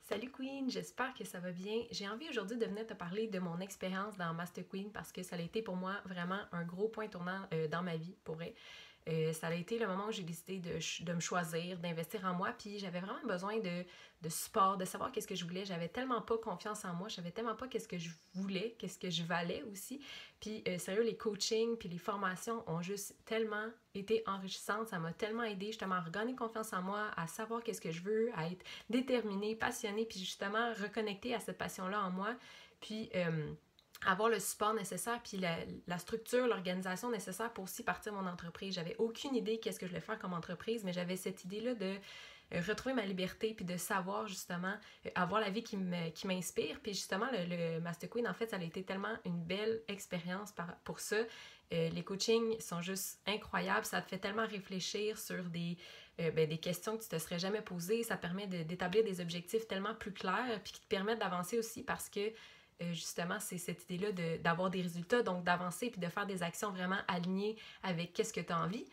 Salut Queen, j'espère que ça va bien. J'ai envie aujourd'hui de venir te parler de mon expérience dans Master Queen parce que ça a été pour moi vraiment un gros point tournant dans ma vie, pour vrai. Ça a été le moment où j'ai décidé de me choisir, d'investir en moi, puis j'avais vraiment besoin de support, de savoir qu'est-ce que je voulais. J'avais tellement pas confiance en moi, je savais tellement pas qu'est-ce que je voulais, qu'est-ce que je valais aussi. Puis sérieux, les coachings puis les formations ont juste tellement été enrichissantes, ça m'a tellement aidé justement à regagner confiance en moi, à savoir qu'est-ce que je veux, à être déterminée, passionnée, puis justement reconnecter à cette passion-là en moi. Puis avoir le support nécessaire, puis la structure, l'organisation nécessaire pour aussi partir mon entreprise. J'avais aucune idée qu'est-ce que je voulais faire comme entreprise, mais j'avais cette idée-là de retrouver ma liberté, puis de savoir justement avoir la vie qui m'inspire. Puis justement, le Master Queen, en fait, ça a été tellement une belle expérience pour ça. Les coachings sont juste incroyables. Ça te fait tellement réfléchir sur des questions que tu te serais jamais posées. Ça permet d'établir des objectifs tellement plus clairs, puis qui te permettent d'avancer aussi parce que justement, c'est cette idée-là d'avoir des résultats, donc d'avancer puis de faire des actions vraiment alignées avec qu'est-ce que tu as envie.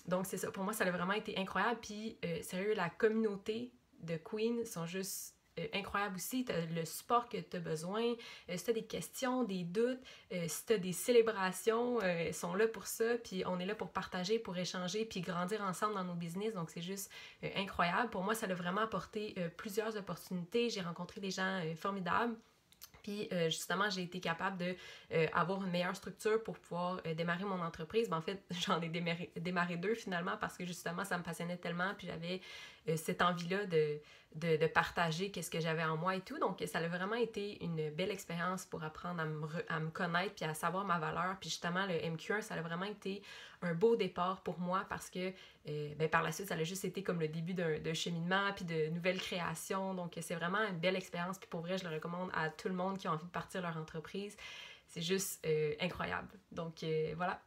Donc, c'est ça. Pour moi, ça a vraiment été incroyable. Puis, sérieux, la communauté de Queen sont juste incroyables aussi. Tu as le support que tu as besoin. Si tu as des questions, des doutes, si tu as des célébrations, ils sont là pour ça. Puis, on est là pour partager, pour échanger, puis grandir ensemble dans nos business. Donc, c'est juste incroyable. Pour moi, ça a vraiment apporté plusieurs opportunités. J'ai rencontré des gens formidables. Puis justement, j'ai été capable de avoir une meilleure structure pour pouvoir démarrer mon entreprise. En fait, j'en ai démarré deux finalement parce que justement, ça me passionnait tellement. Puis j'avais cette envie-là de partager qu'est-ce que j'avais en moi et tout. Donc, ça a vraiment été une belle expérience pour apprendre à me connaître puis à savoir ma valeur. Puis justement, le MQ1, ça a vraiment été un beau départ pour moi parce que par la suite, ça a juste été comme le début d'un cheminement puis de nouvelles créations. Donc, c'est vraiment une belle expérience. Puis pour vrai, je le recommande à tout le monde qui a envie de partir leur entreprise. C'est juste incroyable. Donc, voilà.